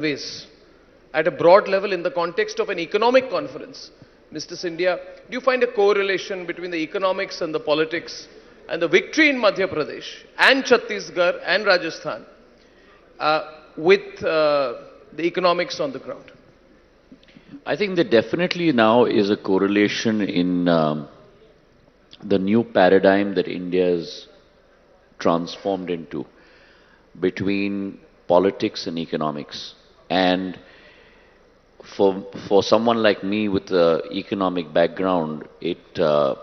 ways at a broad level in the context of an economic conference. Mr. Scindia, do you find a correlation between the economics and the politics and the victory in Madhya Pradesh and Chhattisgarh and Rajasthan with the economics on the ground? I think there definitely now is a correlation in the new paradigm that India is transformed into between politics and economics. And for someone like me with an economic background, it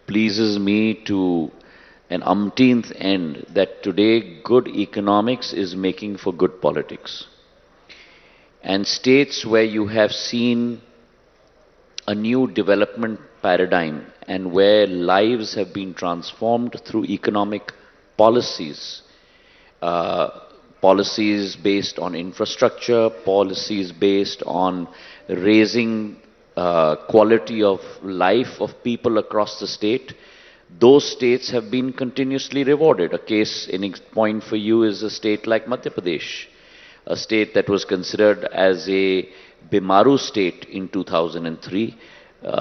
pleases me to an umpteenth end that today good economics is making for good politics. And states where you have seen a new development paradigm and where lives have been transformed through economic policies, policies based on infrastructure, policies based on raising quality of life of people across the state, those states have been continuously rewarded. A case in point for you is a state like Madhya Pradesh, a state that was considered as a Bimaru state in 2003.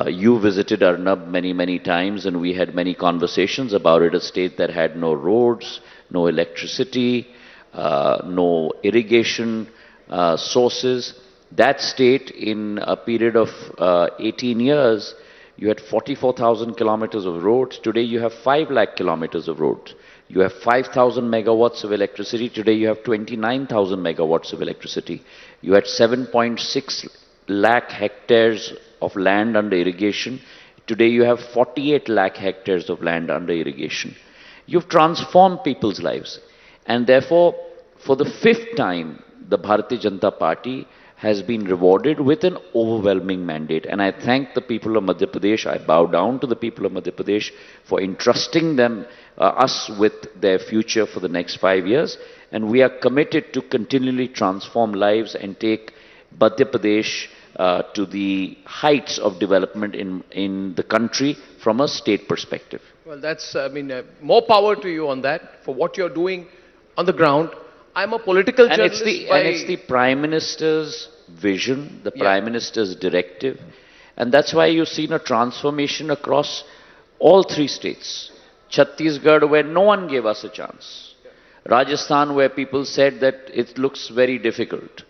You visited Arnab many times and we had many conversations about it, a state that had no roads, no electricity, no irrigation sources. That state, in a period of 18 years, you had 44,000 kilometers of roads. Today you have 5 lakh kilometers of roads. You have 5,000 megawatts of electricity. Today you have 29,000 megawatts of electricity. You had 7.6 lakh hectares of land under irrigation. Today you have 48 lakh hectares of land under irrigation. You've transformed people's lives. And therefore, for the 5th time, the Bharatiya Janata Party has been rewarded with an overwhelming mandate. And I thank the people of Madhya Pradesh, I bow down to the people of Madhya Pradesh for entrusting us with their future for the next 5 years. And we are committed to continually transform lives and take Madhya Pradesh to the heights of development in the country from a state perspective. Well, that's, more power to you on that, for what you're doing on the ground. I'm a political journalist. And it's the Prime Minister's vision, the Prime Minister's directive. And that's why you've seen a transformation across all 3 states. Chhattisgarh, where no one gave us a chance. Rajasthan, where people said that it looks very difficult.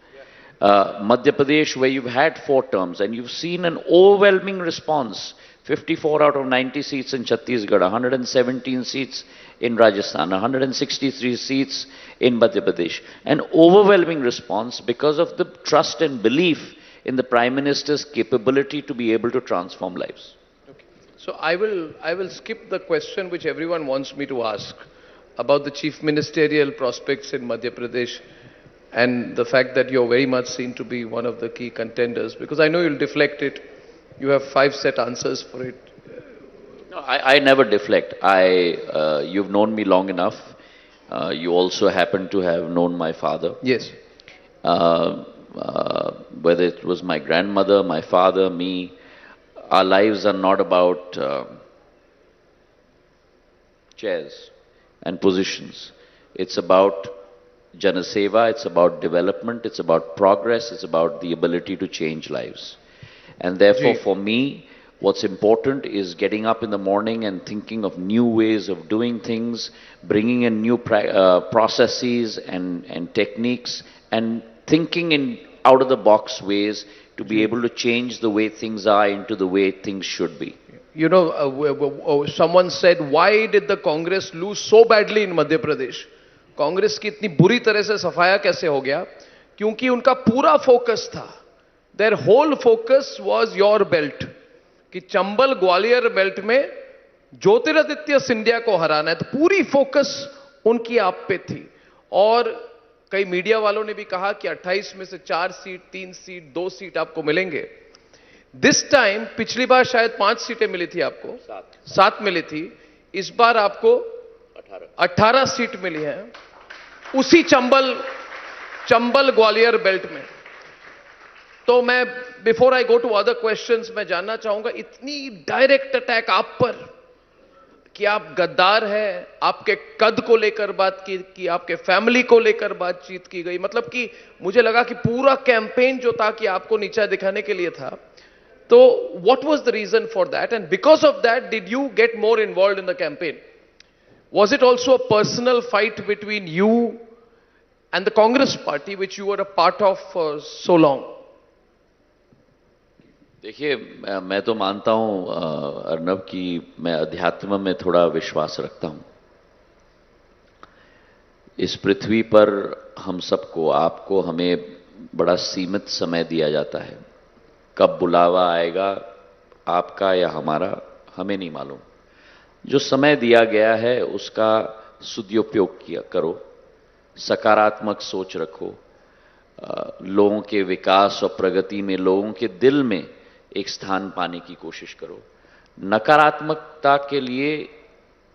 Madhya Pradesh, where you've had 4 terms and you've seen an overwhelming response. 54 out of 90 seats in Chhattisgarh, 117 seats in Rajasthan, 163 seats in Madhya Pradesh. An overwhelming response because of the trust and belief in the Prime Minister's capability to be able to transform lives. Okay. So I will skip the question which everyone wants me to ask about the chief ministerial prospects in Madhya Pradesh and the fact that you're very much seen to be one of the key contenders, because I know you'll deflect it. You have 5 set answers for it. No, I never deflect. You've known me long enough. You also happen to have known my father. Yes. Whether it was my grandmother, my father, me, our lives are not about chairs and positions. It's about Janaseva, it's about development, it's about progress, it's about the ability to change lives. And therefore, for me, what's important is getting up in the morning and thinking of new ways of doing things, bringing in new processes and techniques, and thinking in out-of-the-box ways to be able to change the way things are into the way things should be. You know, someone said, why did the Congress lose so badly in Madhya Pradesh? Congress की इतनी बुरी तरह से सफाया कैसे हो गया? क्योंकि उनका पूरा फोकस था, their whole focus was your belt, कि चंबल ग्वालियर बेल्ट में ज्योतिरादित्य सिंधिया को हराना है, तो पूरी फोकस उनकी आप पे थी. और कई मीडिया वालों ने भी कहा कि 28 में से 4 सीट, 3 सीट, 2 सीट आपको मिलेंगे. दिस टाइम, पिछली बार शायद 5 सीटें मिली थी आपको, 7 मिली थी. इस बार आपको 18 सीट मिली है उसी चंबल ग्वालियर बेल्ट में. तो मैं, before I go to other questions, मैं जानना चाहूंगा, इतनी डायरेक्ट अटैक आप पर कि आप गद्दार हैं, आपके कद को लेकर बात की आपके फैमिली को लेकर बातचीत की गई, मतलब कि मुझे लगा कि पूरा कैंपेन जो था कि आपको नीचा दिखाने के लिए था. तो what was the reason for that, and because of that did you get more involve in the campaign? Was it also a personal fight between you and the Congress party which you were a part of for so long? देखिए, मैं तो मानता हूं अर्नब कि मैं अध्यात्म में थोड़ा विश्वास रखता हूं. इस पृथ्वी पर हम सबको, आपको, हमें बड़ा सीमित समय दिया जाता है. कब बुलावा आएगा आपका या हमारा, हमें नहीं मालूम. जो समय दिया गया है उसका सदुपयोग किया करो, सकारात्मक सोच रखो, लोगों के विकास और प्रगति में, लोगों के दिल में एक स्थान पाने की कोशिश करो. नकारात्मकता के लिए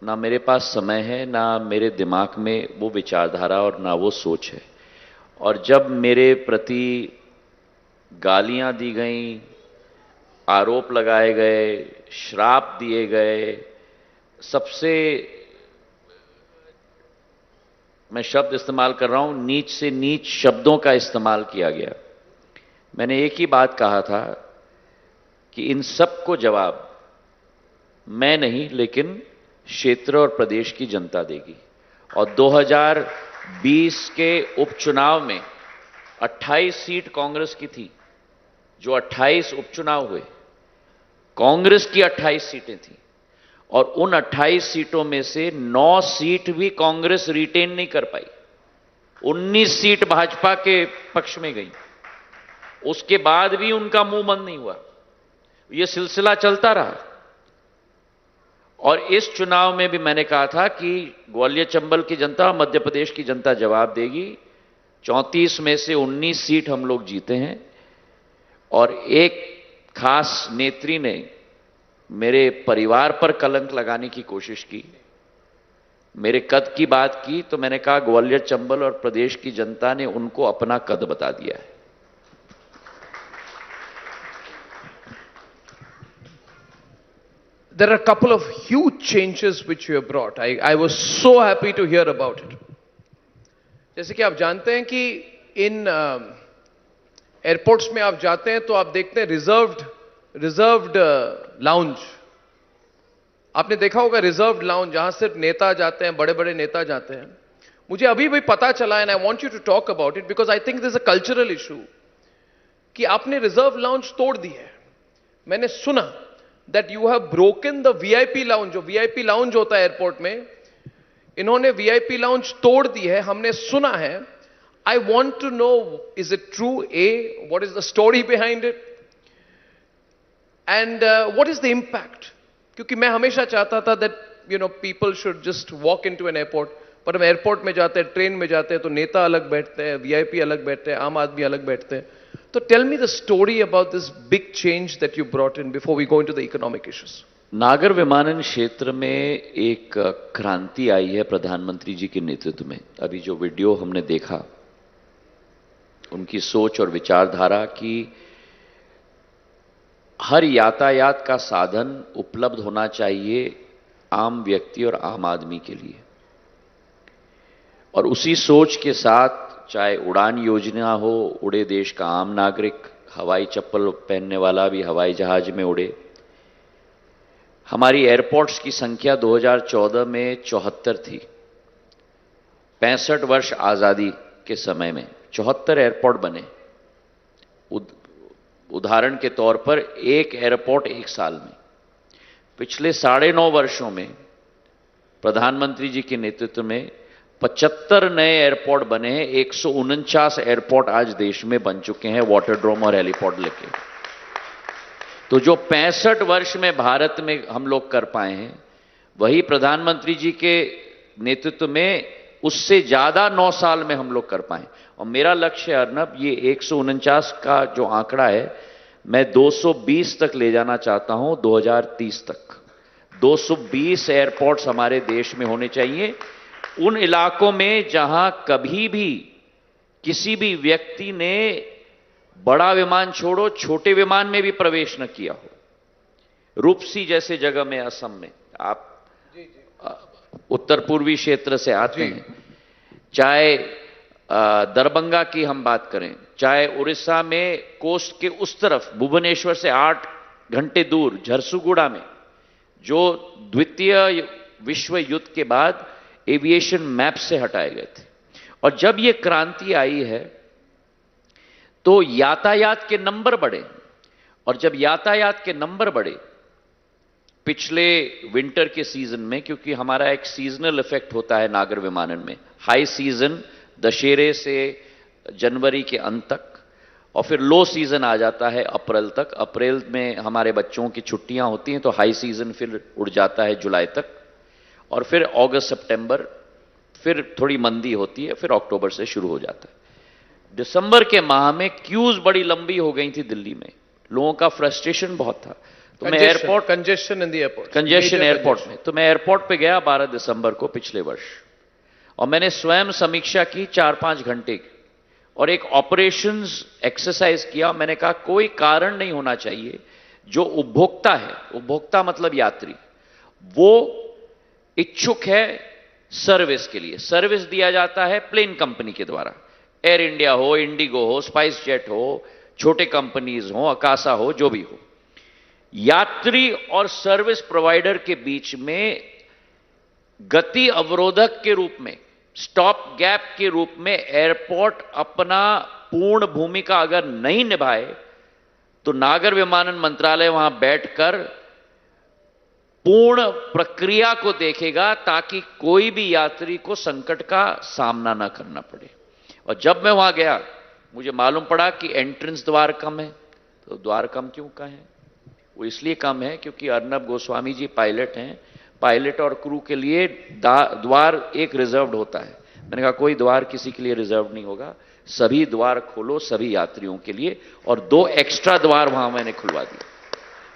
ना मेरे पास समय है, ना मेरे दिमाग में वो विचारधारा और ना वो सोच है. और जब मेरे प्रति गालियां दी गईं, आरोप लगाए गए, श्राप दिए गए, सबसे, मैं शब्द इस्तेमाल कर रहा हूं, नीच से नीच शब्दों का इस्तेमाल किया गया. मैंने एक ही बात कहा था कि इन सब को जवाब मैं नहीं, लेकिन क्षेत्र और प्रदेश की जनता देगी. और 2020 के उपचुनाव में 28 सीट कांग्रेस की थी. जो 28 उपचुनाव हुए, कांग्रेस की 28 सीटें थी. और उन 28 सीटों में से 9 सीट भी कांग्रेस रिटेन नहीं कर पाई. 19 सीट भाजपा के पक्ष में गई. उसके बाद भी उनका मुंह बंद नहीं हुआ. यह सिलसिला चलता रहा. और इस चुनाव में भी मैंने कहा था कि ग्वालियर चंबल की जनता, मध्य प्रदेश की जनता जवाब देगी. 34 में से 19 सीट हम लोग जीते हैं. और एक खास नेत्री ने मेरे परिवार पर कलंक लगाने की कोशिश की, मेरे कद की बात की, तो मैंने कहा ग्वालियर चंबल और प्रदेश की जनता ने उनको अपना कद बता दिया है. There are a couple of huge changes which you have brought. I was so happy to hear about it. जैसे कि आप जानते हैं कि इन एयरपोर्ट्स में आप जाते हैं तो आप देखते हैं रिजर्व्ड लाउंज. आपने देखा होगा रिजर्व्ड लाउंज, जहां सिर्फ नेता जाते हैं, बड़े बड़े नेता जाते हैं. मुझे अभी भी पता चला, and I want you to talk about it because I think this a cultural issue, कि आपने रिजर्व लाउंज तोड़ दी है. मैंने सुना that you have broken the VIP lounge. जो वीआईपी लाउंज होता है एयरपोर्ट में, इन्होंने वीआईपी लाउंज तोड़ दी है, हमने सुना है. I want to know, is it true? Uh, what is the story behind it, and what is the impact? क्योंकि मैं हमेशा चाहता था that people should just walk into an airport. पर हम एयरपोर्ट में जाते हैं, ट्रेन में जाते हैं, तो नेता अलग बैठते हैं, वीआईपी अलग बैठते हैं, आम आदमी अलग बैठते हैं. तो tell me the story about this big change that you brought in before we go into the economic issues. नागर विमानन क्षेत्र में एक क्रांति आई है प्रधानमंत्री जी के नेतृत्व में. अभी जो वीडियो हमने देखा, उनकी सोच और विचारधारा की हर यातायात का साधन उपलब्ध होना चाहिए आम व्यक्ति और आम आदमी के लिए. और उसी सोच के साथ, चाहे उड़ान योजना हो, उड़े देश का आम नागरिक, हवाई चप्पल पहनने वाला भी हवाई जहाज में उड़े. हमारी एयरपोर्ट्स की संख्या 2014 में 74 थी. 65 वर्ष आजादी के समय में 74 एयरपोर्ट बने. उदाहरण के तौर पर एक एयरपोर्ट एक साल में. पिछले 9.5 वर्षों में प्रधानमंत्री जी के नेतृत्व में 75 नए एयरपोर्ट बने हैं. 149 एयरपोर्ट आज देश में बन चुके हैं, वाटरड्रोम और हेलीपोर्ट लेके. तो जो 65 वर्ष में भारत में हम लोग कर पाए हैं, वही प्रधानमंत्री जी के नेतृत्व में उससे ज्यादा 9 साल में हम लोग कर पाए. और मेरा लक्ष्य है अर्नब, ये 149 का जो आंकड़ा है, मैं 220 तक ले जाना चाहता हूं 2030 तक. 220 एयरपोर्ट्स हमारे देश में होने चाहिए, उन इलाकों में जहां कभी भी किसी भी व्यक्ति ने बड़ा विमान छोड़ो, छोटे विमान में भी प्रवेश न किया हो. रूपसी जैसे जगह में, असम में, आप उत्तर पूर्वी क्षेत्र से आते हैं, चाहे दरभंगा की हम बात करें, चाहे उड़ीसा में कोस्ट के उस तरफ भुवनेश्वर से 8 घंटे दूर झरसुगुड़ा में, जो द्वितीय विश्व युद्ध के बाद एविएशन मैप से हटाए गए थे। और जब ये क्रांति आई है तो यातायात के नंबर बढ़े, और जब यातायात के नंबर बढ़े पिछले विंटर के सीजन में, क्योंकि हमारा एक सीजनल इफेक्ट होता है नागर विमानन में, हाई सीजन दशहरे से जनवरी के अंत तक, और फिर लो सीजन आ जाता है अप्रैल तक। अप्रैल में हमारे बच्चों की छुट्टियां होती हैं तो हाई सीजन फिर उड़ जाता है जुलाई तक, और फिर अगस्त सितंबर फिर थोड़ी मंदी होती है, फिर अक्टूबर से शुरू हो जाता है। दिसंबर के माह में क्यूज बड़ी लंबी हो गई थी दिल्ली में, लोगों का फ्रस्ट्रेशन बहुत था। तो मैं airport congestion in the airport, congestion airport में, तो मैं एयरपोर्ट पे गया 12 दिसंबर को पिछले वर्ष, और मैंने स्वयं समीक्षा की 4-5 घंटे की, और एक ऑपरेशंस एक्सरसाइज किया। मैंने कहा कोई कारण नहीं होना चाहिए जो उपभोक्ता है, उपभोक्ता मतलब यात्री, वो इच्छुक है सर्विस के लिए। सर्विस दिया जाता है प्लेन कंपनी के द्वारा, एयर इंडिया हो, इंडिगो हो, स्पाइस जेट हो, छोटे कंपनीज हो, अकासा हो, जो भी हो। यात्री और सर्विस प्रोवाइडर के बीच में गति अवरोधक के रूप में, स्टॉप गैप के रूप में एयरपोर्ट अपना पूर्ण भूमिका अगर नहीं निभाए तो नागर विमानन मंत्रालय वहां बैठकर पूर्ण प्रक्रिया को देखेगा ताकि कोई भी यात्री को संकट का सामना ना करना पड़े। और जब मैं वहां गया मुझे मालूम पड़ा कि एंट्रेंस द्वार कम है। तो द्वार कम क्यों का है? वो इसलिए कम है क्योंकि अर्नब गोस्वामी जी पायलट हैं, पायलट और क्रू के लिए द्वार एक रिजर्व्ड होता है। मैंने कहा कोई द्वार किसी के लिए रिजर्व नहीं होगा, सभी द्वार खोलो सभी यात्रियों के लिए, और 2 एक्स्ट्रा द्वार वहां मैंने खुलवा दिए।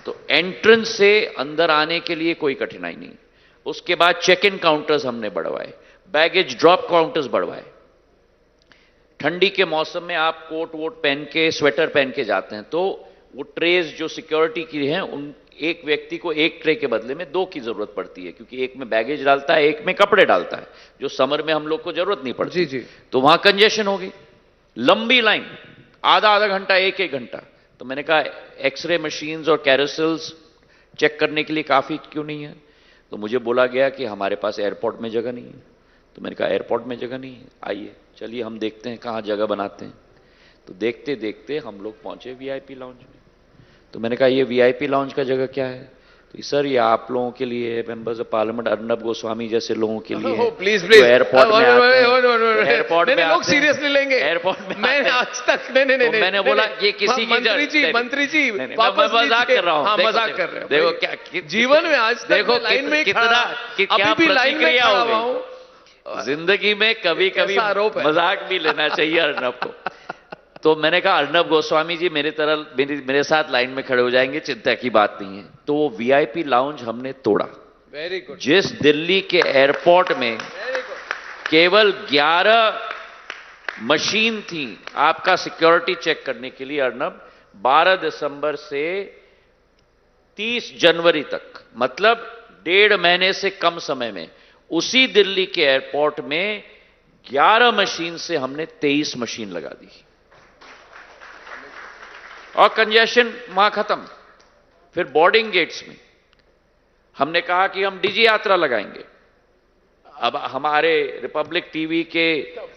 तो एंट्रेंस से अंदर आने के लिए कोई कठिनाई नहीं। उसके बाद चेक इन काउंटर्स हमने बढ़वाए, बैगेज ड्रॉप काउंटर्स बढ़वाए। ठंडी के मौसम में आप कोट वोट पहन के, स्वेटर पहन के जाते हैं, तो वो ट्रेज जो सिक्योरिटी की हैं, उन एक व्यक्ति को एक ट्रे के बदले में 2 की जरूरत पड़ती है, क्योंकि एक में बैगेज डालता है, एक में कपड़े डालता है, जो समर में हम लोग को जरूरत नहीं पड़ती। जी। तो वहां कंजेशन होगी, लंबी लाइन, आधा घंटा, 1 घंटा। तो मैंने कहा एक्सरे मशीन्स और कैरोसेल्स चेक करने के लिए काफी क्यों नहीं है? तो मुझे बोला गया कि हमारे पास एयरपोर्ट में जगह नहीं है। तो मैंने कहा एयरपोर्ट में जगह नहीं है, आइए चलिए हम देखते हैं कहाँ जगह बनाते हैं। तो देखते देखते हम लोग पहुंचे वीआईपी लाउंज में। तो मैंने कहा ये वीआईपी लाउंज का जगह क्या है? तो सर ये आप लोगों के लिए, members of parliament Arnab Goswami जैसे लोगों के लिए प्लीज एयरपोर्ट में एयरपोर्ट में लोग सीरियसली लेंगे एयरपोर्ट में। मैं आज तक नहीं मैंने बोला ये किसी की मंत्री जी वापस मजाक कर रहा हूँ, मजाक कर रहे हो। देखो क्या जीवन में आज तक देखो लाइन में कितना क्या प्रतिक्रिया हो गई। जिंदगी में कभी कभी मजाक भी लेना चाहिए अर्नब को। तो मैंने कहा अर्नब गोस्वामी जी मेरे साथ लाइन में खड़े हो जाएंगे, चिंता की बात नहीं है। तो वो वीआईपी लाउंज हमने तोड़ा। Very good. जिस दिल्ली के एयरपोर्ट में केवल 11 मशीन थी आपका सिक्योरिटी चेक करने के लिए, अर्नब 12 दिसंबर से 30 जनवरी तक, मतलब 1.5 महीने से कम समय में, उसी दिल्ली के एयरपोर्ट में 11 मशीन से हमने 23 मशीन लगा दी, और कंजेशन वहां खत्म। फिर बोर्डिंग गेट्स में हमने कहा कि हम डिजी यात्रा लगाएंगे। अब हमारे रिपब्लिक टीवी के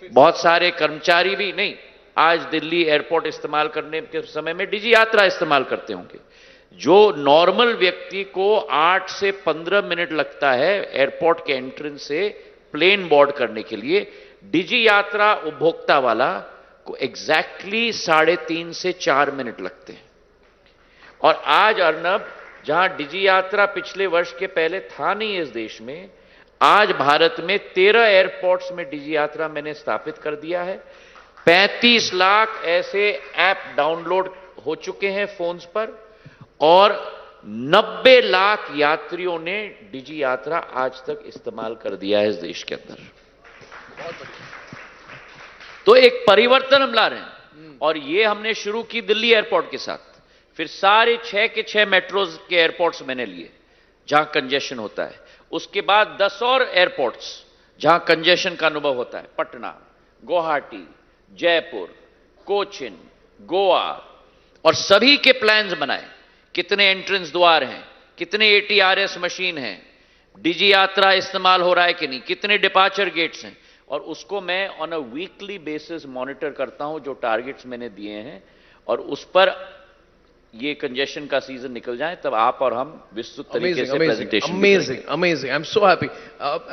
बहुत सारे कर्मचारी भी नहीं, आज दिल्ली एयरपोर्ट इस्तेमाल करने के समय में डिजी यात्रा इस्तेमाल करते होंगे। जो नॉर्मल व्यक्ति को 8 से 15 मिनट लगता है एयरपोर्ट के एंट्रेंस से प्लेन बोर्ड करने के लिए, डिजी यात्रा उपभोक्ता वाला को एग्जैक्टली 3.5 से 4 मिनट लगते हैं। और आज अर्नब, जहां डिजी यात्रा पिछले वर्ष के पहले था नहीं इस देश में, आज भारत में 13 एयरपोर्ट्स में डिजी यात्रा मैंने स्थापित कर दिया है। 35 लाख ऐसे ऐप डाउनलोड हो चुके हैं फोन्स पर, और 90 लाख यात्रियों ने डिजी यात्रा आज तक इस्तेमाल कर दिया है इस देश के अंदर। तो एक परिवर्तन हम ला रहे हैं, और ये हमने शुरू की दिल्ली एयरपोर्ट के साथ। फिर सारे 6 के 6 मेट्रोज के एयरपोर्ट्स मैंने लिए जहां कंजेशन होता है, उसके बाद 10 और एयरपोर्ट्स जहां कंजेशन का अनुभव होता है, पटना, गुवाहाटी, जयपुर, कोचिन, गोवा, और सभी के प्लान्स बनाए, कितने एंट्रेंस द्वार हैं, कितने एटीआरएस मशीन हैं, डिजी यात्रा इस्तेमाल हो रहा है कि नहीं, कितने डिपार्चर गेट्स हैं, और उसको मैं on a weekly basis monitor करता हूं, जो टारगेट्स मैंने दिए हैं, और उस पर ये कंजेशन का सीजन निकल जाए तब आप और हम विस्तृत तरीके से presentation amazing amazing, I am so happy.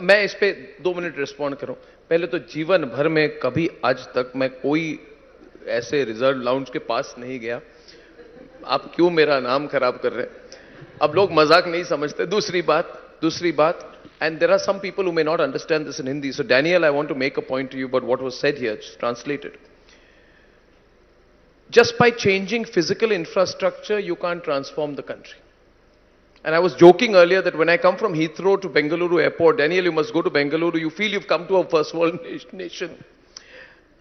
मैं इस पे 2 मिनट रिस्पॉन्ड करूं। पहले तो जीवन भर में कभी आज तक मैं कोई ऐसे रिजर्व लाउंज के पास नहीं गया। आप क्यों मेरा नाम खराब कर रहे हैं? अब लोग मजाक नहीं समझते। दूसरी बात, and there are some people who may not understand this in Hindi. So Daniel, I want to make a point to you about what was said here, just translated. Just by changing physical infrastructure, you can't transform the country. And I was joking earlier that when I come from Heathrow to Bengaluru airport, Daniel, you must go to Bengaluru, you feel you've come to a first world nation.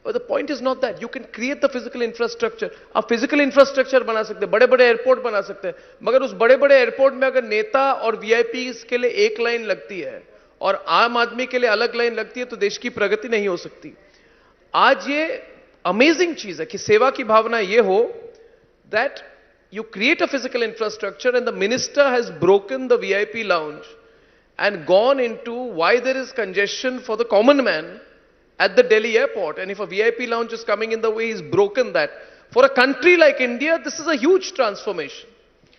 But the point is not that. You can create the physical infrastructure. आप physical infrastructure बना सकते हैं, बड़े-बड़े airport बना सकते हैं, मगर उस बड़े-बड़े एयरपोर्ट में अगर नेता और वीआईपीज के लिए एक लाइन लगती है और आम आदमी के लिए अलग लाइन लगती है, तो देश की प्रगति नहीं हो सकती। आज ये अमेजिंग चीज है कि सेवा की भावना ये हो that you create a physical infrastructure and the minister has broken the VIP lounge and gone into why there is congestion for the common man at the Delhi airport, and if a VIP lounge is coming in the way, he's broken that. For a country like India, this is a huge transformation.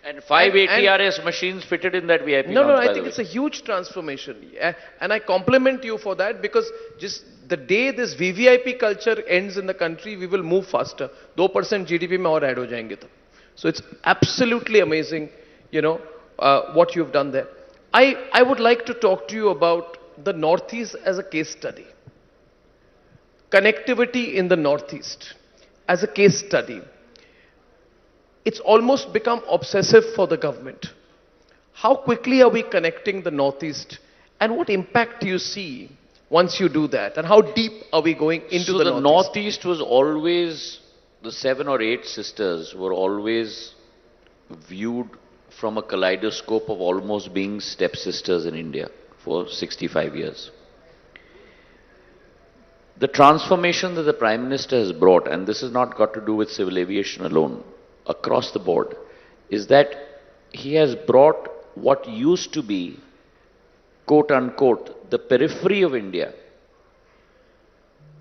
And 5 ATRS machines fitted in that VIP no, lounge. No, I think it's a huge transformation. And I compliment you for that, because just the day this VVIP culture ends in the country, we will move faster. 2% GDP में और add हो जाएंगे तब. So it's absolutely amazing, what you've done there. I would like to talk to you about the Northeast as a case study. Connectivity in the Northeast as a case study. It's almost become obsessive for the government. How quickly are we connecting the Northeast, and what impact do you see once you do that, and how deep are we going into the Northeast? So the Northeast was always, the 7 or 8 sisters were always viewed from a kaleidoscope of almost being stepsisters in India for 65 years. The transformation that the Prime Minister has brought, and this has not got to do with civil aviation alone, across the board, is that he has brought what used to be, quote unquote, the periphery of India.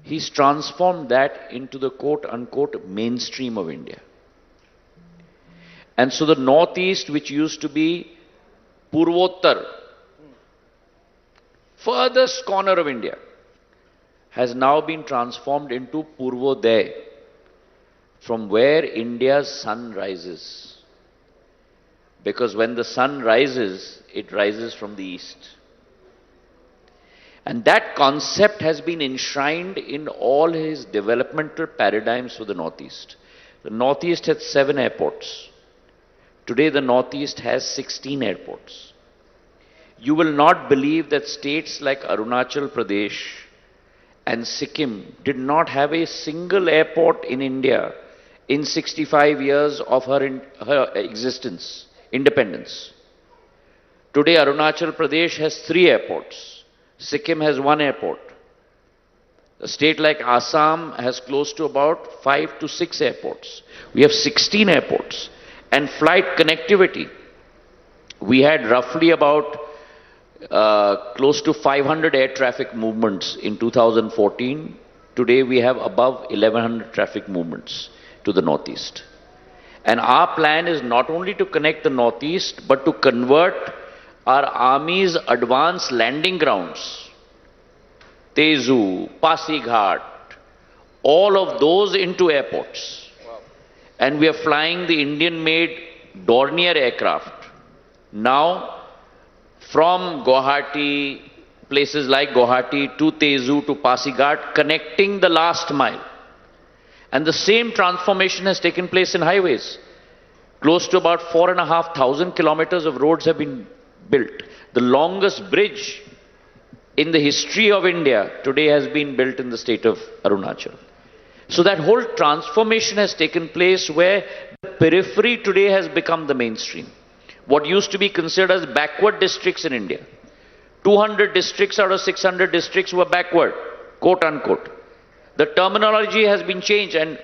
He's transformed that into the quote unquote mainstream of India. And so the Northeast, which used to be Purvottar, furthest corner of India, has now been transformed into Purvodaya, from where India's sun rises. Because when the sun rises, it rises from the east. And that concept has been enshrined in all his developmental paradigms for the Northeast. The Northeast had 7 airports. Today the Northeast has 16 airports. You will not believe that states like Arunachal Pradesh and Sikkim did not have a single airport in India in 65 years of her existence, independence. Today Arunachal Pradesh has 3 airports. Sikkim has 1 airport. A state like Assam has close to about 5 to 6 airports. We have 16 airports. And flight connectivity, we had roughly about close to 500 air traffic movements in 2014. Today we have above 1100 traffic movements to the Northeast. And our plan is not only to connect the Northeast, but to convert our Army's advanced landing grounds, Tezu, Pasighat, all of those into airports. Wow. And we are flying the Indian-made Dornier aircraft now from Guwahati, places like Guwahati to Tezu to Pasighat, connecting the last mile. And the same transformation has taken place in highways. Close to about 4,500 kilometers of roads have been built. The longest bridge in the history of India today has been built in the state of Arunachal. So that whole transformation has taken place where the periphery today has become the mainstream. What used to be considered as backward districts in India, 200 districts out of 600 districts were backward, quote unquote. The terminology has been changed, and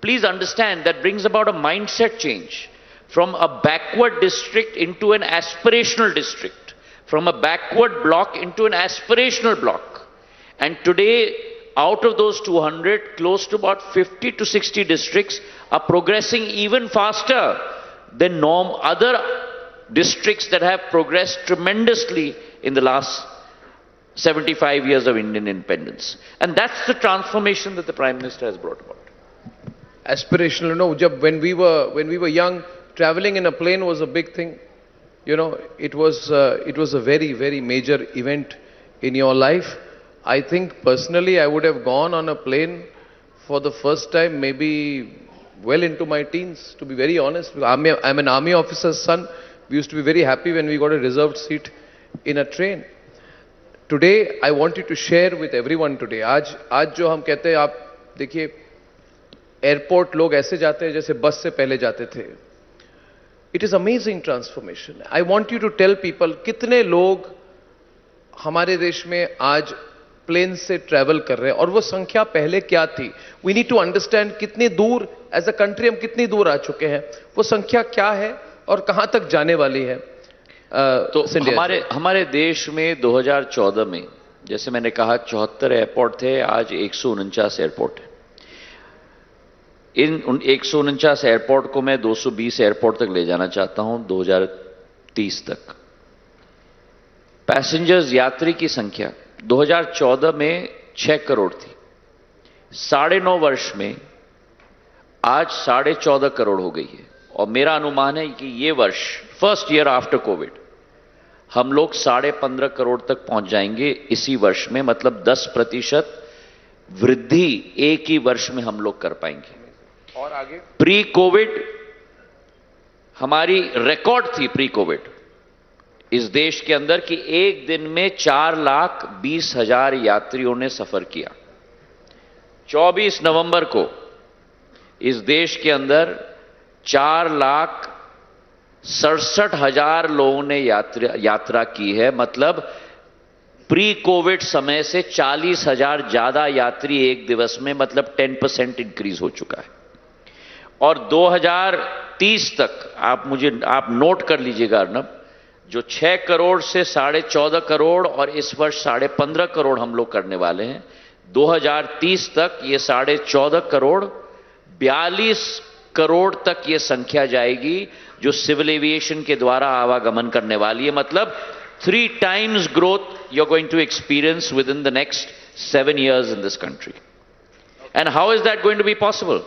please understand that brings about a mindset change from a backward district into an aspirational district, from a backward block into an aspirational block. And today, out of those 200, close to about 50 to 60 districts are progressing even faster than other districts that have progressed tremendously in the last 75 years of Indian independence. And that's the transformation that the Prime Minister has brought about. Aspirational, when we were young, traveling in a plane was a big thing. It was a very, very major event in your life. I think personally I would have gone on a plane for the first time maybe well into my teens, to be very honest. I'm an army officer's son. We used to be very happy when we got a reserved seat in a train. Today, I wanted to share with everyone today. आज जो हम कहते हैं, आप देखिए, airport लोग ऐसे जाते हैं जैसे बस से पहले जाते थे. It is amazing transformation. I want you to tell people कितने लोग हमारे देश में आज प्लेन से ट्रैवल कर रहे हैं और वो संख्या पहले क्या थी. We need to understand कितनी दूर एज अ कंट्री हम कितनी दूर आ चुके हैं, वो संख्या क्या है और कहां तक जाने वाली है. तो हमारे देश में 2014 में, जैसे मैंने कहा, 74 एयरपोर्ट थे, आज 149 एयरपोर्ट है. इन 149 एयरपोर्ट को मैं 220 एयरपोर्ट तक ले जाना चाहता हूं 2030 तक. पैसेंजर्स, यात्री की संख्या 2014 में 6 करोड़ थी. 9.5 वर्ष में आज 14.5 करोड़ हो गई है. और मेरा अनुमान है कि ये वर्ष, फर्स्ट ईयर आफ्टर कोविड, हम लोग 15.5 करोड़ तक पहुंच जाएंगे इसी वर्ष में. मतलब 10% वृद्धि एक ही वर्ष में हम लोग कर पाएंगे. और आगे प्री कोविड हमारी रिकॉर्ड थी, प्री कोविड इस देश के अंदर, कि एक दिन में 4,20,000 यात्रियों ने सफर किया. 24 नवंबर को इस देश के अंदर 4,67,000 लोगों ने यात्रा की है. मतलब प्री कोविड समय से 40,000 ज्यादा यात्री एक दिवस में, मतलब 10% इंक्रीज हो चुका है. और 2030 तक आप नोट कर लीजिएगा अर्नब, जो 6 करोड़ से 14.5 करोड़ और इस वर्ष 15.5 करोड़ हम लोग करने वाले हैं. 2030 तक ये 14.5 करोड़ 42 करोड़ तक ये संख्या जाएगी जो सिविल एविएशन के द्वारा आवागमन करने वाली है. मतलब 3 times growth you're going to experience within the next 7 years in this country. And how is that going to be possible?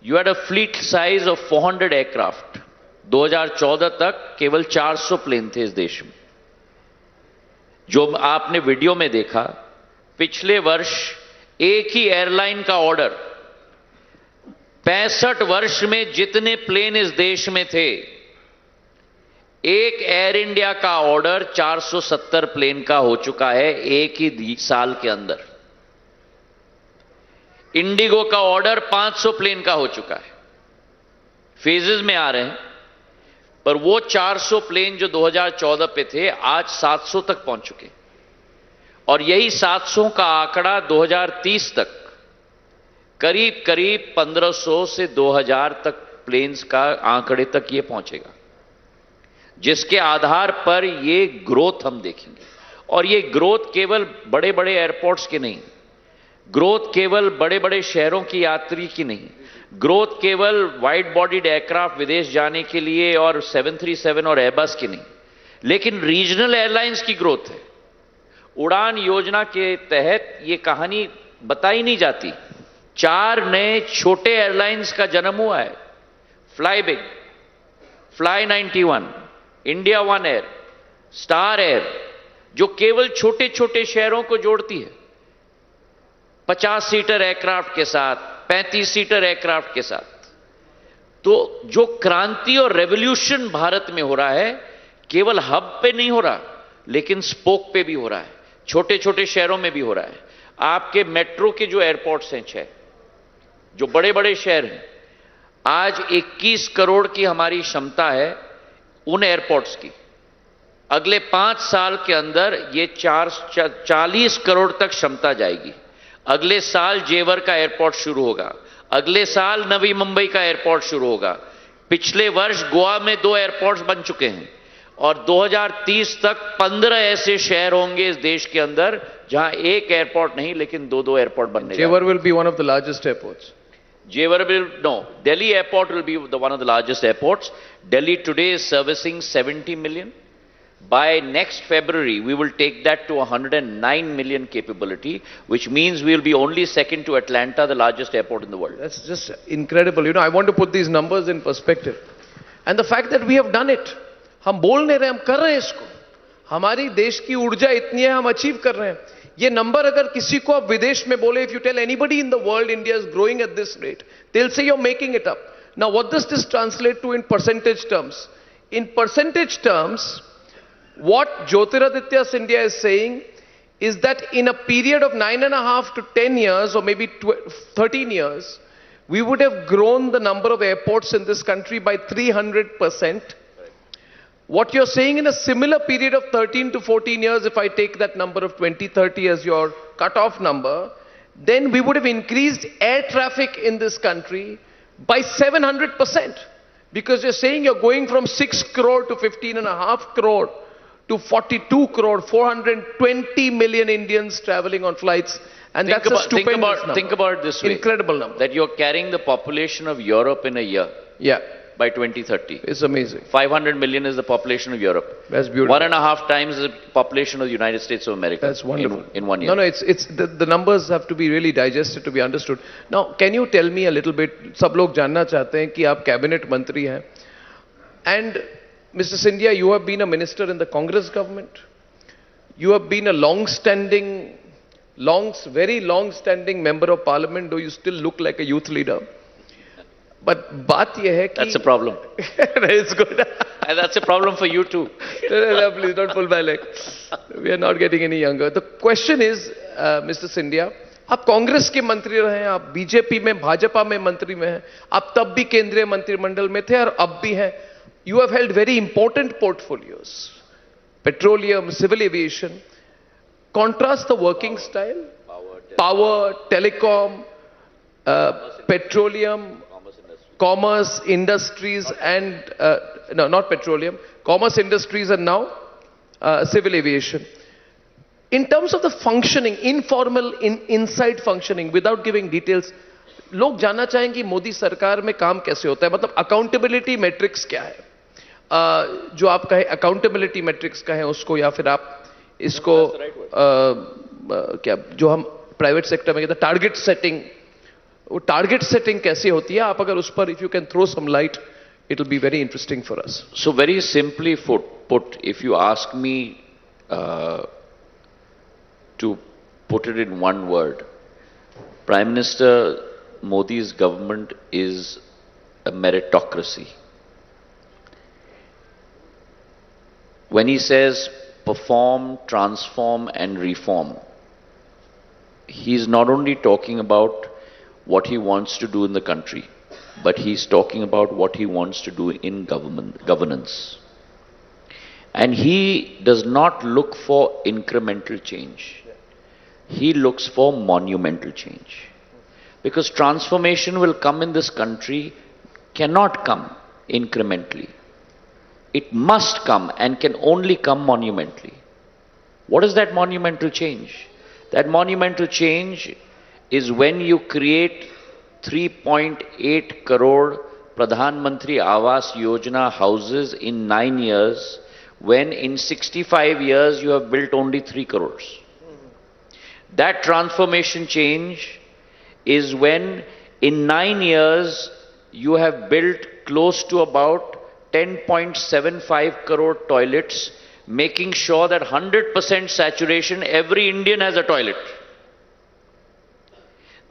You had a fleet size of 400 aircraft. 2014 तक केवल 400 प्लेन थे इस देश में. जो आपने वीडियो में देखा, पिछले वर्ष एक ही एयरलाइन का ऑर्डर 65 वर्ष में जितने प्लेन इस देश में थे, एक एयर इंडिया का ऑर्डर 470 प्लेन का हो चुका है एक ही साल के अंदर. इंडिगो का ऑर्डर 500 प्लेन का हो चुका है. फेजेस में आ रहे हैं, पर वो 400 प्लेन जो 2014 पे थे आज 700 तक पहुंच चुके. और यही 700 का आंकड़ा 2030 तक करीब करीब 1500 से 2000 तक प्लेन्स का आंकड़े तक ये पहुंचेगा, जिसके आधार पर ये ग्रोथ हम देखेंगे. और ये ग्रोथ केवल बड़े बड़े एयरपोर्ट्स की नहीं, ग्रोथ केवल बड़े बड़े शहरों की यात्री की नहीं, ग्रोथ केवल वाइड बॉडीड एयरक्राफ्ट विदेश जाने के लिए और 737 और एयरबस की नहीं, लेकिन रीजनल एयरलाइंस की ग्रोथ है. उड़ान योजना के तहत ये कहानी बताई नहीं जाती. 4 नए छोटे एयरलाइंस का जन्म हुआ है. Fly big, fly 91, India one air, star air, जो केवल छोटे छोटे शहरों को जोड़ती है 50 सीटर एयरक्राफ्ट के साथ, 35 सीटर एयरक्राफ्ट के साथ. तो जो क्रांति और रेवोल्यूशन भारत में हो रहा है, केवल हब पे नहीं हो रहा, लेकिन स्पोक पे भी हो रहा है, छोटे छोटे शहरों में भी हो रहा है. आपके मेट्रो के जो एयरपोर्ट्स हैं 6, जो बड़े बड़े शहर हैं, आज 21 करोड़ की हमारी क्षमता है उन एयरपोर्ट्स की. अगले 5 साल के अंदर ये 40 करोड़ तक क्षमता जाएगी। अगले साल जेवर का एयरपोर्ट शुरू होगा, अगले साल नवी मुंबई का एयरपोर्ट शुरू होगा। पिछले वर्ष गोवा में 2 एयरपोर्ट्स बन चुके हैं और 2030 तक 15 ऐसे शहर होंगे इस देश के अंदर जहां एक एयरपोर्ट नहीं लेकिन 2-2 एयरपोर्ट बनने Jewar will be one of the largest airports. Delhi airport will be one of the largest airports. Delhi today is servicing 70 million. By next February, we will take that to 109 million capability, which means we will be only second to Atlanta, the largest airport in the world. That's just incredible. You know, I want to put these numbers in perspective. And the fact that we have done it. हम बोल नहीं रहे, हम कर रहे हैं इसको. हमारी देश की ऊर्जा इतनी है, हम अचीव कर रहे हैं. ये नंबर अगर किसी को आप विदेश में बोले, if you tell anybody in the world India is growing at this rate, they'll say you're making it up. Now, what does this translate to in percentage terms? In percentage terms, what Jyotiraditya Scindia is saying is that in a period of 9.5 to 10 years, or maybe 13 years, we would have grown the number of airports in this country by 300%. What you're saying in a similar period of 13 to 14 years, if I take that number of 2030 as your cutoff number, then we would have increased air traffic in this country by 700%. Because you're saying you're going from 6 crore to 15.5 crore to 42 crore, 420 million Indians traveling on flights. And that's a stupendous number. Think about it this way. Incredible number. That you're carrying the population of Europe in a year. Yeah. By 2030. It's amazing. 500 million is the population of Europe. That's beautiful. 1.5 times the population of the United States of America. That's wonderful. In 1 year. No, it's the numbers have to be really digested to be understood. Now, can you tell me a little bit, सब लोग जानना चाहते हैं कि आप cabinet मंत्री हैं. And Mr. Scindia, you have been a minister in the Congress government. You have been a very long-standing member of parliament, though you still look like a youth leader. But बात ये है कि That's a problem. It's good. And that's a problem for you too. No, please don't pull my leg. We are not getting any younger. The question is, Mr. Scindia, आप कांग्रेस के मंत्री रहे हैं, आप बीजेपी में, भाजपा में मंत्री में हैं, आप तब भी केंद्रीय मंत्रिमंडल में थे और अब भी हैं. You have held very important portfolios. Petroleum, civil aviation. Contrast the working style. Power, telecom, petroleum, commerce, industries and, no, not petroleum, commerce, industries and now civil aviation. In terms of the functioning, informal, inside functioning, without giving details, लोग जानना चाहेंगे मोदी सरकार में काम कैसे होता है, मतलब अकाउंटेबिलिटी मैट्रिक्स क्या है, जो आप कहें अकाउंटेबिलिटी मैट्रिक्स कहें उसको, या फिर आप इसको क्या जो हम प्राइवेट सेक्टर में कहते हैं टारगेट सेटिंग, वो टारगेट सेटिंग कैसे होती है, आप अगर उस पर if you can throw some light, it will be very interesting for us. So very simply put, if you ask me to put it in one word, Prime Minister Modi's government is a meritocracy. When he says perform, transform and reform, he's not only talking about what he wants to do in the country, but he's talking about what he wants to do in governance. And he does not look for incremental change. He looks for monumental change. Because transformation will come in this country, cannot come incrementally. It must come and can only come monumentally. What is that monumental change? That monumental change is when you create 3.8 crore Pradhan Mantri Awas Yojana houses in 9 years, when in 65 years you have built only 3 crores. That transformation change is when in 9 years you have built close to about 10.75 crore toilets, making sure that 100% saturation, every Indian has a toilet.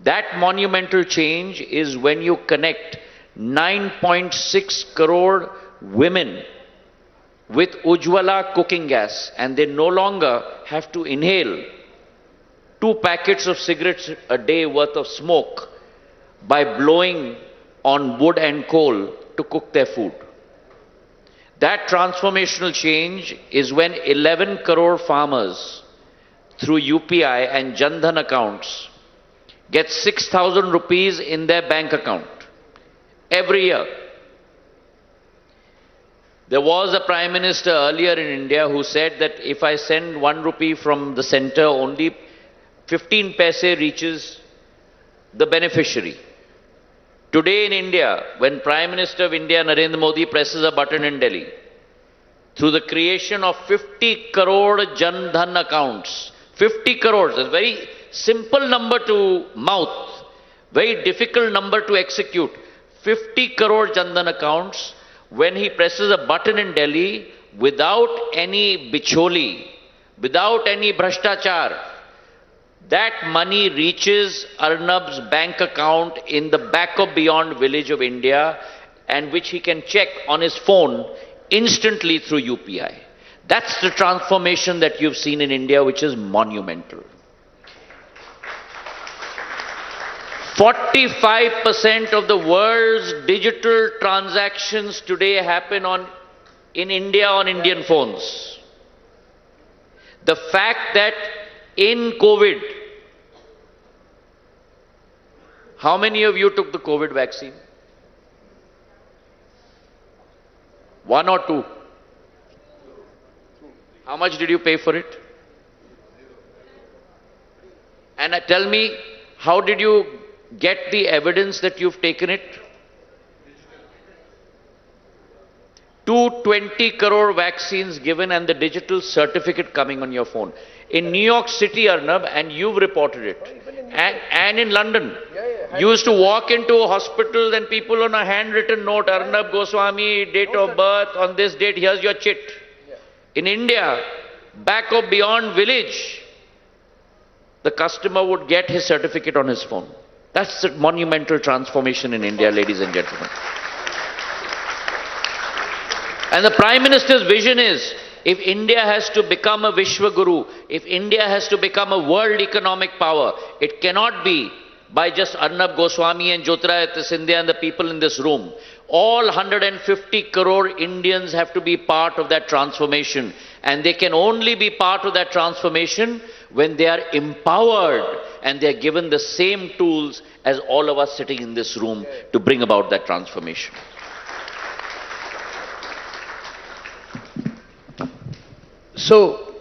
That monumental change is when you connect 9.6 crore women with Ujjwala cooking gas, and they no longer have to inhale 2 packets of cigarettes a day worth of smoke by blowing on wood and coal to cook their food. That transformational change is when 11 crore farmers through UPI and Jan Dhan accounts get 6,000 rupees in their bank account every year. There was a Prime Minister earlier in India who said that if I send 1 rupee from the center, only 15 paise reaches the beneficiary. Today in India, when Prime Minister of India Narendra Modi presses a button in Delhi, through the creation of 50 crore Jan Dhan accounts, 50 crores, a very simple number to mouth, very difficult number to execute, 50 crore Jan Dhan accounts, when he presses a button in Delhi, without any bicholi, without any bhrashtachar, that money reaches Arnab's bank account in the back of beyond village of India, and which he can check on his phone instantly through UPI. That's the transformation that you've seen in India, which is monumental. 45% of the world's digital transactions today happen in India on Indian phones. The fact that in COVID, how many of you took the COVID vaccine? 1 or 2? How much did you pay for it? And tell me, how did you get the evidence that you've taken it? 220 crore vaccines given and the digital certificate coming on your phone. In New York City, Arnab, and you've reported it, and in London, you used to walk into a hospital and people on a handwritten note, Arnab Goswami, date of birth, on this date, here's your chit. In India, back of beyond village, the customer would get his certificate on his phone. That's a monumental transformation in India, ladies and gentlemen. And the Prime Minister's vision is, if India has to become a Vishwa Guru, if India has to become a world economic power, it cannot be by just Arnab Goswami and Jyotiraditya Scindia and the people in this room. All 150 crore Indians have to be part of that transformation. And they can only be part of that transformation when they are empowered and they are given the same tools as all of us sitting in this room to bring about that transformation. So,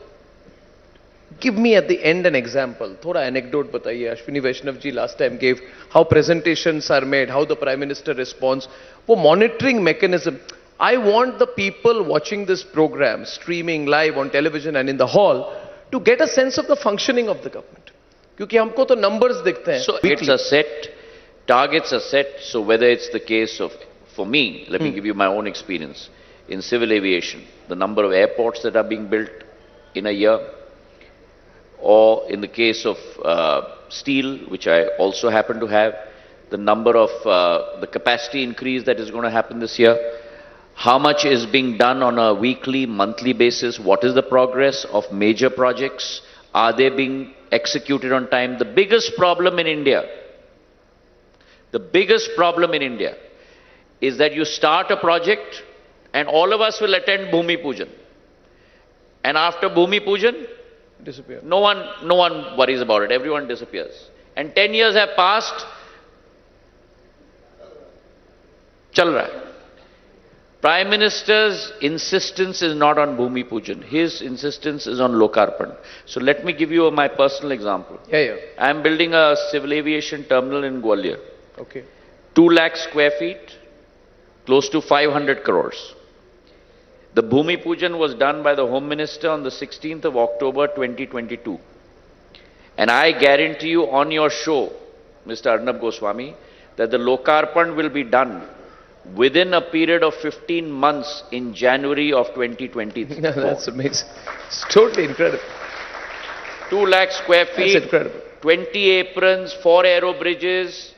give me at the end an example. Thoda anecdote bataiye. Ashwini Vaishnav ji last time gave how presentations are made, how the Prime Minister responds. वो monitoring mechanism. I want the people watching this program, streaming live on television and in the hall, to get a sense of the functioning of the government. क्योंकि हमको तो numbers दिखते हैं. So it's a set, targets are set. So whether it's the case of, for me, let me give you my own experience. In civil aviation, the number of airports that are being built in a year, or in the case of steel, which I also happen to have, the number of the capacity increase that is going to happen this year, how much is being done on a weekly, monthly basis, what is the progress of major projects, are they being executed on time? The biggest problem in India is that you start a project and all of us will attend Bhumi Pujan. And after Bhumi Pujan, Disappear. no one worries about it, everyone disappears. And 10 years have passed, chal raha hai. Prime Minister's insistence is not on Bhumi Pujan. His insistence is on Lokarpan. So let me give you my personal example. Yeah. I am building a civil aviation terminal in Gwalior. Okay. 2 lakh square feet, close to 500 crores. The Bhumi Pujan was done by the Home Minister on the 16th of October 2022. And I guarantee you on your show, Mr. Arnab Goswami, that the Lokarpan will be done within a period of 15 months in January of 2023. That's amazing. It's totally incredible. 2 lakh square feet, That's incredible. 20 aprons, 4 aero bridges,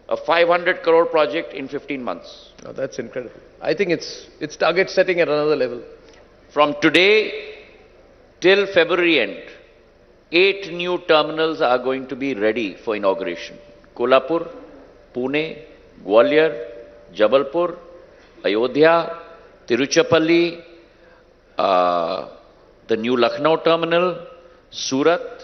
a 500 crore project in 15 months. Oh, that's incredible. I think it's target setting at another level. From today till February end, 8 new terminals are going to be ready for inauguration. Kolhapur, Pune, Gwalior, Jabalpur, Ayodhya, Tiruchirappalli, the new Lucknow terminal, Surat,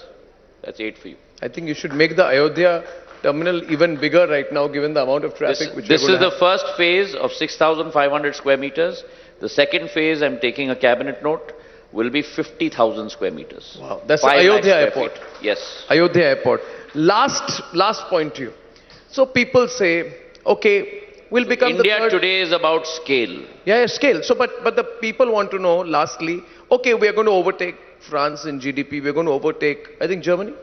that's 8 for you. I think you should make the Ayodhya terminal even bigger right now, given the amount of traffic This is the first phase of 6,500 square meters. The second phase, I'm taking a cabinet note, will be 50,000 square meters. Wow, that's 5 lakh Ayodhya square Airport. feet. Yes. Ayodhya Airport. Last point to you. So people say, okay, we'll become India the third. today is about scale. Yeah, scale. So, but the people want to know, lastly, okay, we are going to overtake France in GDP. We're going to overtake, I think, Germany.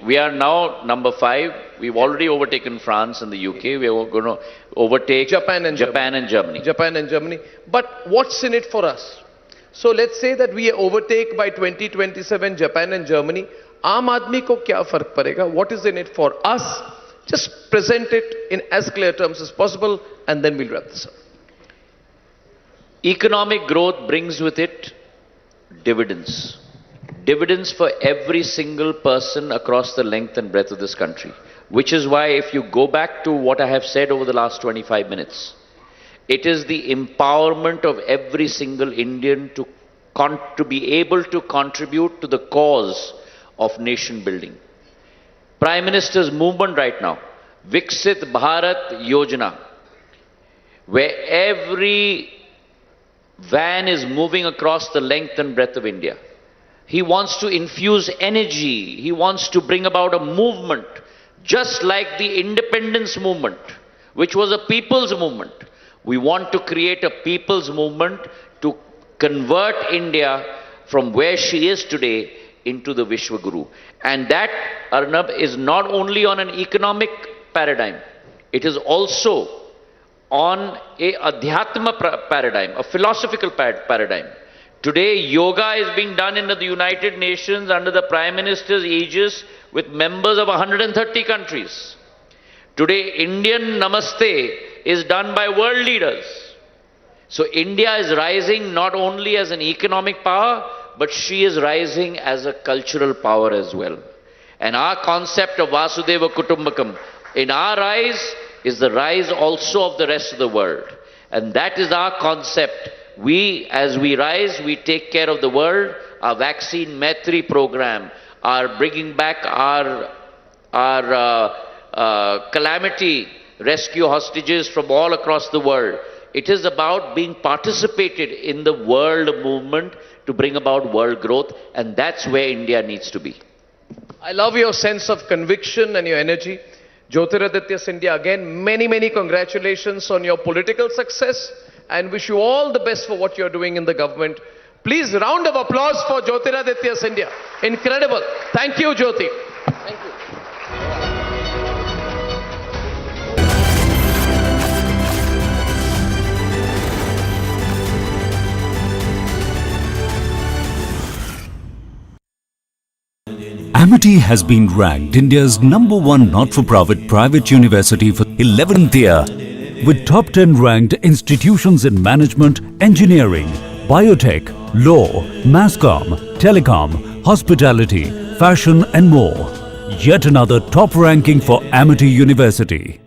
We are now number 5. We've already overtaken France and the UK. We are going to overtake Japan and Germany. Japan and Germany. But what's in it for us? So let's say that we overtake by 2027 Japan and Germany. Aam aadmi ko kya fark padega? What is in it for us? Just present it in as clear terms as possible, and then we'll wrap this up. Economic growth brings with it dividends. Dividends for every single person across the length and breadth of this country. Which is why, if you go back to what I have said over the last 25 minutes, it is the empowerment of every single Indian to be able to contribute to the cause of nation building. Prime Minister's movement right now, Viksit Bharat Yojana, where every van is moving across the length and breadth of India. He wants to infuse energy. He wants to bring about a movement, just like the independence movement, which was a people's movement. We want to create a people's movement to convert India from where she is today into the Vishwaguru. And that, Arnab, is not only on an economic paradigm, it is also on a adhyatma paradigm, a philosophical paradigm. Today, yoga is being done in the United Nations under the Prime Minister's aegis with members of 130 countries. Today, Indian Namaste is done by world leaders. So India is rising not only as an economic power, but she is rising as a cultural power as well. And our concept of Vasudeva Kutumbakam, in our rise, is the rise also of the rest of the world. And that is our concept. As we rise, we take care of the world. Our vaccine Maitri program, our bringing back our calamity rescue hostages from all across the world. It is about being participated in the world movement to bring about world growth, and that's where India needs to be. I love your sense of conviction and your energy. Jyotiraditya Scindia, again, many congratulations on your political success, and wish you all the best for what you're doing in the government. Please, round of applause for Jyotiraditya Scindia. Incredible. Thank you, Jyoti. Thank you. Amity has been ranked India's #1 not-for-profit private university for 11th year, with top 10 ranked institutions in management, engineering, biotech, law, masscom, telecom, hospitality, fashion and more. Yet another top ranking for Amity University.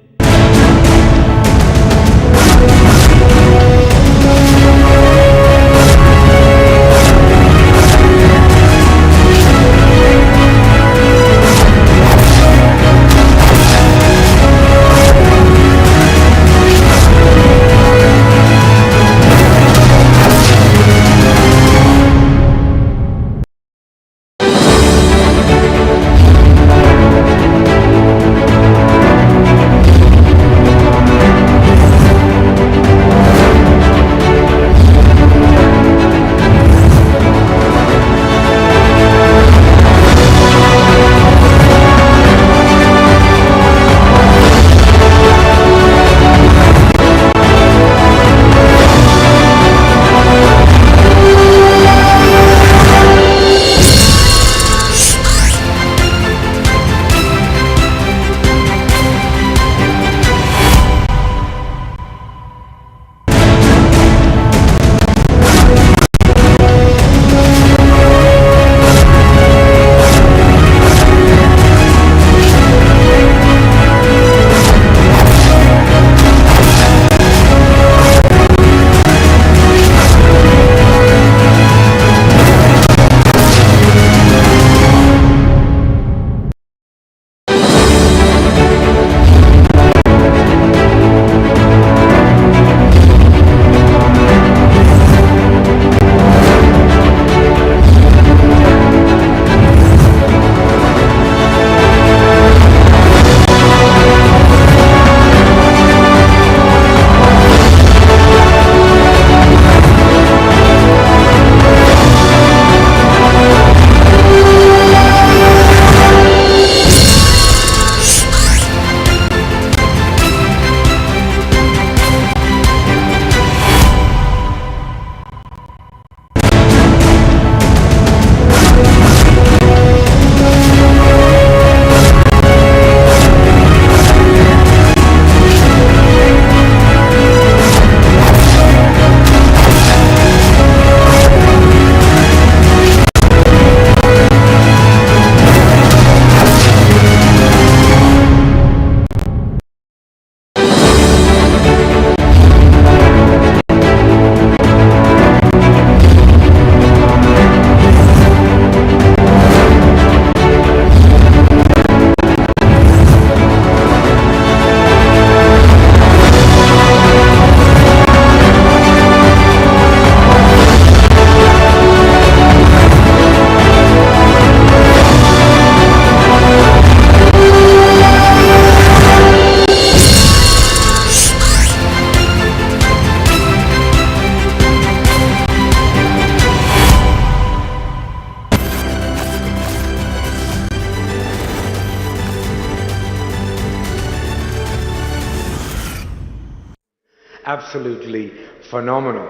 absolutely phenomenal.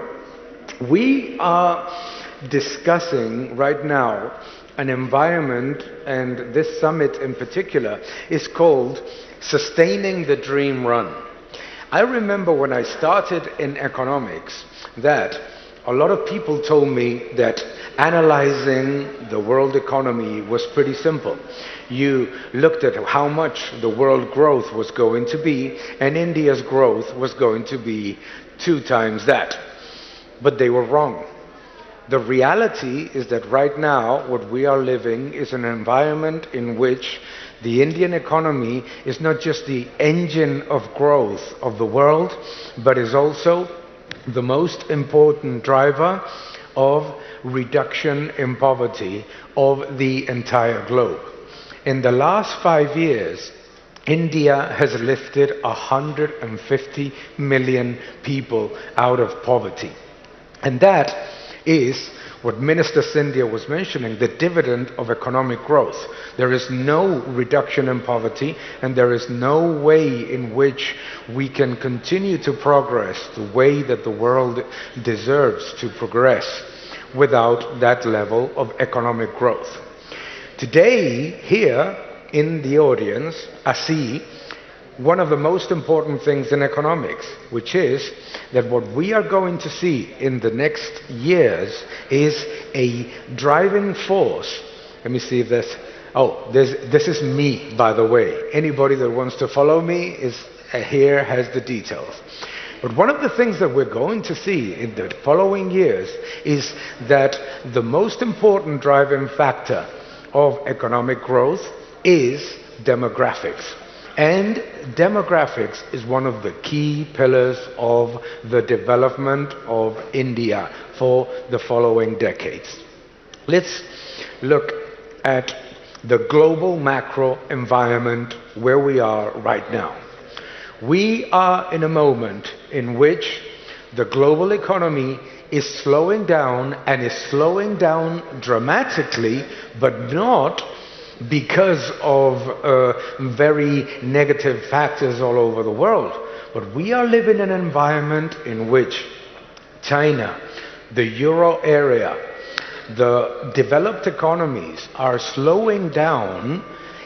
We are discussing right now an environment, and this summit in particular is called Sustaining the Dream Run. I remember when I started in economics that a lot of people told me that analyzing the world economy was pretty simple. You looked at how much the world growth was going to be, and India's growth was going to be 2 times that. But they were wrong. The reality is that right now what we are living is an environment in which the Indian economy is not just the engine of growth of the world, but is also the most important driver of reduction in poverty of the entire globe. In the last 5 years, India has lifted 150 million people out of poverty. And that is what Minister Scindia was mentioning, the dividend of economic growth. There is no reduction in poverty, and there is no way in which we can continue to progress the way that the world deserves to progress without that level of economic growth. Today, here in the audience, I see one of the most important things in economics, which is that what we are going to see in the next years is a driving force. Let me see if this is me, by the way. Anybody that wants to follow me is here has the details. But one of the things that we're going to see in the following years is that the most important driving factor of economic growth is demographics. And demographics is one of the key pillars of the development of India for the following decades. Let's look at the global macro environment where we are right now. We are in a moment in which the global economy is slowing down, and is slowing down dramatically, but not because of very negative factors all over the world. But we are living in an environment in which China, the Euro area, the developed economies are slowing down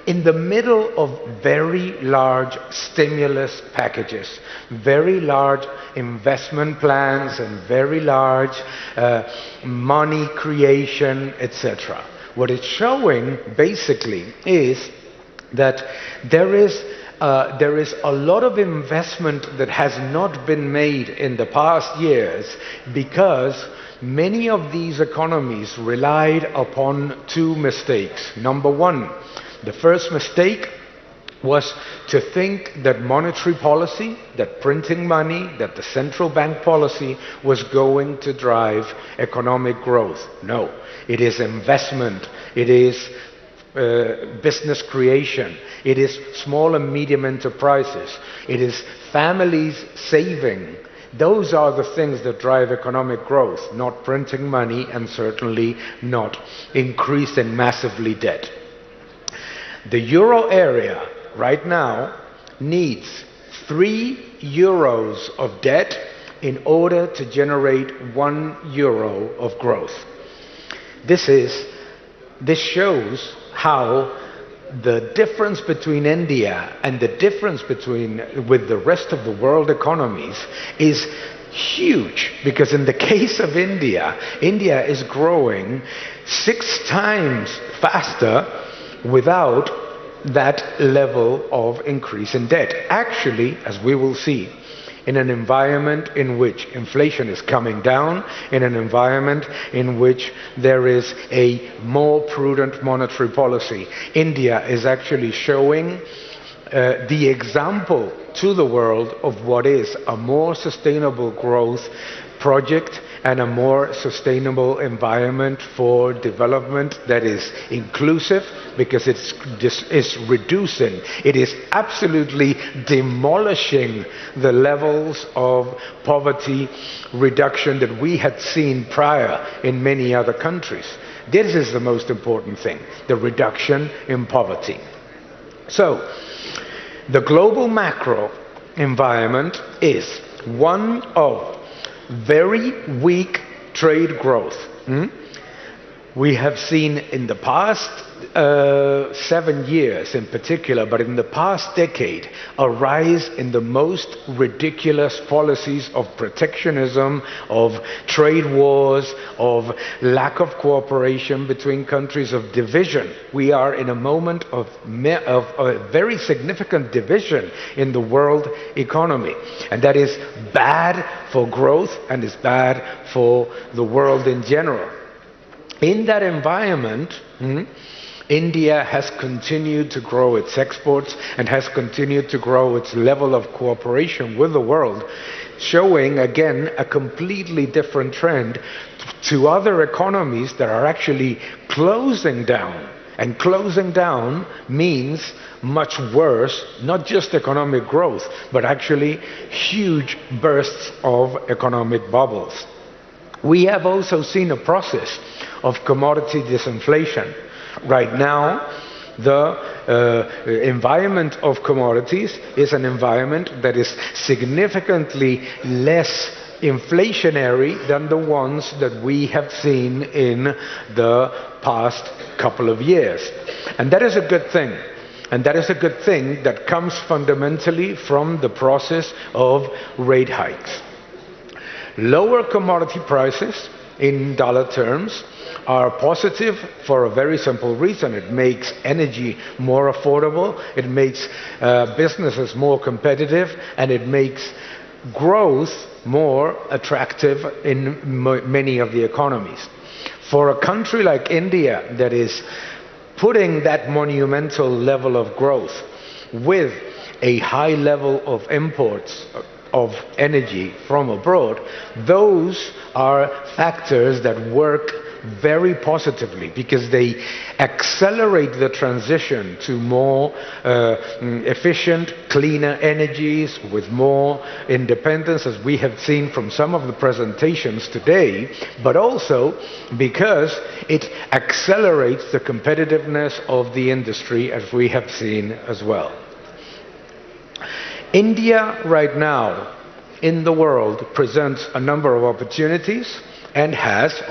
in the middle of very large stimulus packages, very large investment plans, and very large money creation, etc. What it's showing basically is that there is a lot of investment that has not been made in the past years because many of these economies relied upon 2 mistakes. Number one, the first mistake was to think that monetary policy, that printing money, that the central bank policy was going to drive economic growth. No, it is investment, it is business creation, it is small and medium enterprises, it is families saving. Those are the things that drive economic growth, not printing money, and certainly not increasing massively debt. The Euro area right now needs 3 euros of debt in order to generate 1 euro of growth. This shows how the difference between India and the difference with the rest of the world economies is huge, because in the case of India, India is growing 6 times faster without that level of increase in debt. Actually, as we will see, in an environment in which inflation is coming down, in an environment in which there is a more prudent monetary policy, India is actually showing the example to the world of what is a more sustainable growth project and a more sustainable environment for development that is inclusive, because it's reducing, it is absolutely demolishing the levels of poverty reduction that we had seen prior in many other countries. This is the most important thing, the reduction in poverty. So, the global macro environment is one of very weak trade growth. We have seen in the past 7 years in particular, but in the past decade, a rise in the most ridiculous policies of protectionism, of trade wars, of lack of cooperation between countries, of division. We are in a moment of a very significant division in the world economy. And that is bad for growth and is bad for the world in general. In that environment, India has continued to grow its exports and has continued to grow its level of cooperation with the world, showing again a completely different trend to other economies that are actually closing down. And closing down means much worse, not just economic growth, but actually huge bursts of economic bubbles. We have also seen a process of commodity disinflation. Right now, the environment of commodities is an environment that is significantly less inflationary than the ones that we have seen in the past couple of years. And that is a good thing. And that is a good thing that comes fundamentally from the process of rate hikes. Lower commodity prices in dollar terms are positive for a very simple reason. It makes energy more affordable, it makes businesses more competitive, and it makes growth more attractive in many of the economies. For a country like India that is putting that monumental level of growth with a high level of imports of energy from abroad, those are factors that work very positively because they accelerate the transition to more efficient, cleaner energies with more independence, as we have seen from some of the presentations today, but also because it accelerates the competitiveness of the industry, as we have seen as well. India right now in the world presents a number of opportunities and has